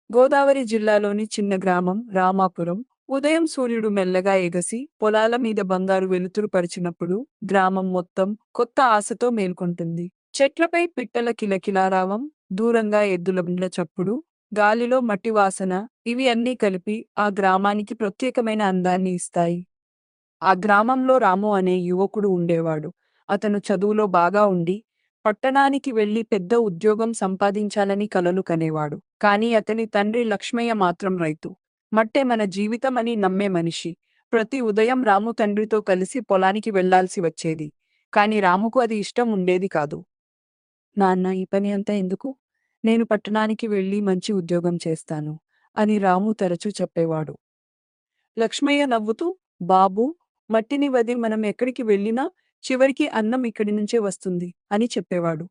గోదావరి జిల్లాలోని చిన్న గ్రామం రామాపురం. ఉదయం సూర్యుడు మెల్లగా ఎగసి పొలాల మీద బంగారు వెలుతురు పరిచినప్పుడు గ్రామం మొత్తం కొత్త ఆశతో మేల్కొంటుంది. చెట్లపై పిట్టల కిలకిలారావం, దూరంగా ఎద్దుల బండ్ల చప్పుడు, గాలిలో మట్టి వాసన, ఇవి అన్నీ కలిపి ఆ గ్రామానికి ప్రత్యేకమైన అందాన్ని ఇస్తాయి. ఆ గ్రామంలో రాము అనే యువకుడు ఉండేవాడు. అతను చదువులో బాగా ఉండి, పట్టణానికి వెళ్లి పెద్ద ఉద్యోగం సంపాదించాలని కలలు కనేవాడు. కానీ అతని తండ్రి లక్ష్మయ్య మాత్రం రైతు. మట్టే మన జీవితం అని నమ్మే మనిషి. ప్రతి ఉదయం రాము తండ్రితో కలిసి పొలానికి వెళ్లాల్సి వచ్చేది. కానీ రాముకు అది ఇష్టం ఉండేది కాదు. నాన్న, ఈ పని అంతా ఎందుకు? నేను పట్టణానికి వెళ్లి మంచి ఉద్యోగం చేస్తాను అని రాము తరచూ చెప్పేవాడు. లక్ష్మయ్య నవ్వుతూ, బాబూ, మట్టిని వదిలి మనం ఎక్కడికి వెళ్ళినా చివరికి అన్నం ఇక్కడి నుంచే వస్తుంది అని చెప్పేవాడు.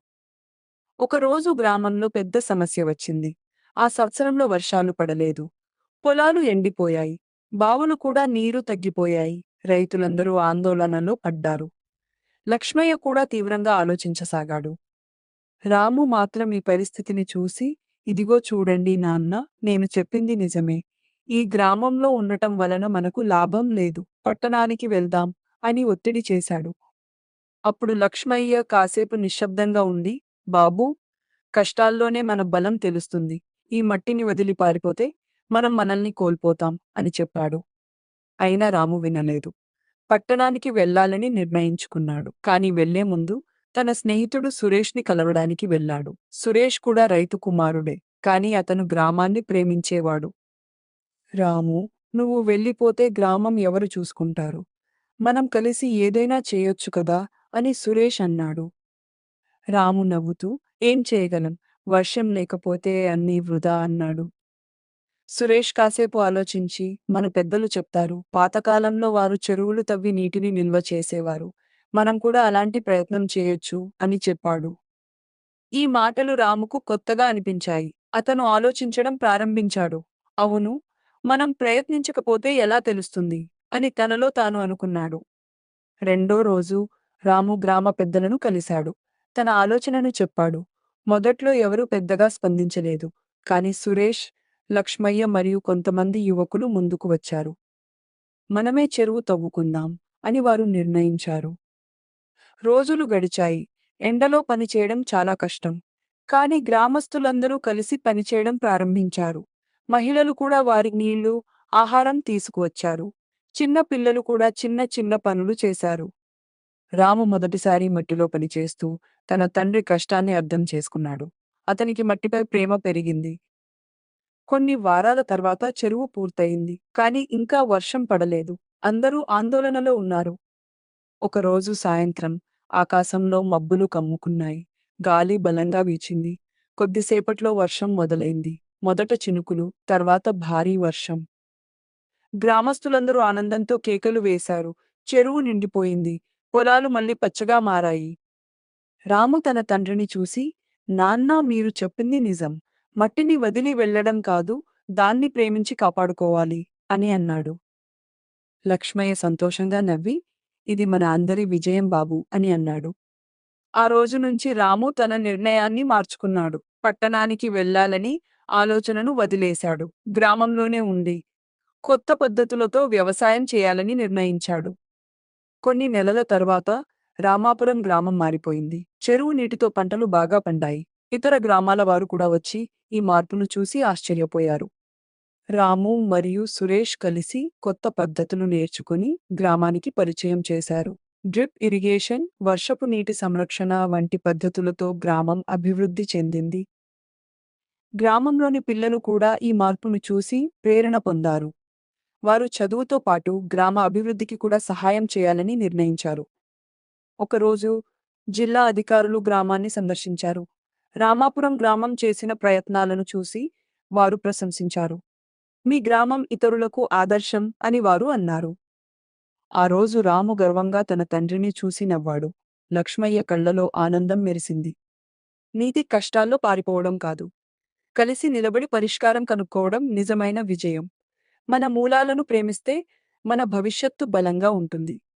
ఒకరోజు గ్రామంలో పెద్ద సమస్య వచ్చింది. ఆ సంవత్సరంలో వర్షాలు పడలేదు. పొలాలు ఎండిపోయాయి. బావులు కూడా నీరు తగ్గిపోయాయి. రైతులందరూ ఆందోళనలో పడ్డారు. లక్ష్మయ్య కూడా తీవ్రంగా ఆలోచించసాగాడు. రాము మాత్రం ఈ పరిస్థితిని చూసి, ఇదిగో చూడండి నాన్న, నేను చెప్పింది నిజమే. ఈ గ్రామంలో ఉండటం వలన మనకు లాభం లేదు. పట్టణానికి వెళ్దాం అని ఒత్తిడి చేశాడు. అప్పుడు లక్ష్మయ్య కాసేపు నిశ్శబ్దంగా ఉండి, బాబూ, కష్టాల్లోనే మన బలం తెలుస్తుంది. ఈ మట్టిని వదిలి పారిపోతే మనం మనల్ని కోల్పోతాం అని చెప్పాడు. అయినా రాము వినలేదు. పట్టణానికి వెళ్ళాలని నిర్ణయించుకున్నాడు. కానీ వెళ్లే ముందు తన స్నేహితుడు సురేష్‌ని కలవడానికి వెళ్ళాడు. సురేష్ కూడా రైతు కుమారుడే. కానీ అతను గ్రామాన్ని ప్రేమించేవాడు. రాము, నువ్వు వెళ్ళిపోతే గ్రామం ఎవరు చూసుకుంటారు? మనం కలిసి ఏదైనా చేయొచ్చు కదా అని సురేష్ అన్నాడు. రాము నవ్వుతూ, ఏం చేయగలం? వర్షం లేకపోతే అన్నీ వృధా అన్నాడు. సురేష్ కాసేపు ఆలోచించి, మన పెద్దలు చెప్తారు, పాతకాలంలో వారు చెరువులు తవ్వి నీటిని నిల్వ చేసేవారు. మనం కూడా అలాంటి ప్రయత్నం చేయొచ్చు అని చెప్పాడు. ఈ మాటలు రాముకు కొత్తగా అనిపించాయి. అతను ఆలోచించడం ప్రారంభించాడు. అవును, మనం ప్రయత్నించకపోతే ఎలా తెలుస్తుంది అని తనలో తాను అనుకున్నాడు. రెండో రోజు రాము గ్రామ పెద్దలను కలిశాడు. తన ఆలోచనను చెప్పాడు. మొదట్లో ఎవరూ పెద్దగా స్పందించలేదు. కానీ సురేష్, లక్ష్మయ్య మరియు కొంతమంది యువకులు ముందుకు వచ్చారు. మనమే చెరువు తవ్వుకుందాం అని వారు నిర్ణయించారు. రోజులు గడిచాయి. ఎండలో పనిచేయడం చాలా కష్టం. కానీ గ్రామస్తులందరూ కలిసి పనిచేయడం ప్రారంభించారు. మహిళలు కూడా వారి నీళ్లు, ఆహారం తీసుకువచ్చారు. చిన్న పిల్లలు కూడా చిన్న చిన్న పనులు చేశారు. రాము మొదటిసారి మట్టిలో పనిచేస్తూ తన తండ్రి కష్టాన్ని అర్థం చేసుకున్నాడు. అతనికి మట్టిపై ప్రేమ పెరిగింది. కొన్ని వారాల తర్వాత చెరువు పూర్తయింది. కానీ ఇంకా వర్షం పడలేదు. అందరూ ఆందోళనలో ఉన్నారు. ఒకరోజు సాయంత్రం ఆకాశంలో మబ్బులు కమ్ముకున్నాయి. గాలి బలంగా వీచింది. కొద్దిసేపట్లో వర్షం మొదలైంది. మొదట చినుకులు, తర్వాత భారీ వర్షం. గ్రామస్తులందరూ ఆనందంతో కేకలు వేశారు. చెరువు నిండిపోయింది. పొలాలు మళ్ళీ పచ్చగా మారాయి. రాము తన తండ్రిని చూసి, నాన్నా, మీరు చెప్పింది నిజం. మట్టిని వదిలి వెళ్ళడం కాదు, దాన్ని ప్రేమించి కాపాడుకోవాలి అని అన్నాడు. లక్ష్మయ్య సంతోషంగా నవ్వి, ఇది మన అందరి విజయం బాబు అని అన్నాడు. ఆ రోజు నుంచి రాము తన నిర్ణయాన్ని మార్చుకున్నాడు. పట్టణానికి వెళ్ళాలని ఆలోచనను వదిలేశాడు. గ్రామంలోనే ఉండి కొత్త పద్ధతులతో వ్యవసాయం చేయాలని నిర్ణయించాడు. కొన్ని నెలల తరువాత రామాపురం గ్రామం మారిపోయింది. చెరువు నీటితో పంటలు బాగా పండాయి. ఇతర గ్రామాల వారు కూడా వచ్చి ఈ మార్పును చూసి ఆశ్చర్యపోయారు. రాము మరియు సురేష్ కలిసి కొత్త పద్ధతులు నేర్చుకుని గ్రామానికి పరిచయం చేశారు. డ్రిప్ ఇరిగేషన్, వర్షపు నీటి సంరక్షణ వంటి పద్ధతులతో గ్రామం అభివృద్ధి చెందింది. గ్రామంలోని పిల్లలు కూడా ఈ మార్పును చూసి ప్రేరణ పొందారు. వారు చదువుతో పాటు గ్రామ అభివృద్ధికి కూడా సహాయం చేయాలని నిర్ణయించారు. ఒకరోజు జిల్లా అధికారులు గ్రామాన్ని సందర్శించారు. రామాపురం గ్రామం చేసిన ప్రయత్నాలను చూసి వారు ప్రశంసించారు. మీ గ్రామం ఇతరులకు ఆదర్శం అని వారు అన్నారు. ఆ రోజు రాము గర్వంగా తన తండ్రిని చూసి నవ్వాడు. లక్ష్మయ్య కళ్ళలో ఆనందం మెరిసింది. నీతి కష్టాల్లో పారిపోవడం కాదు, కలిసి నిలబడి పరిష్కారం కనుక్కోవడం నిజమైన విజయం. మన మూలాలను ప్రేమిస్తే మన భవిష్యత్తు బలంగా ఉంటుంది.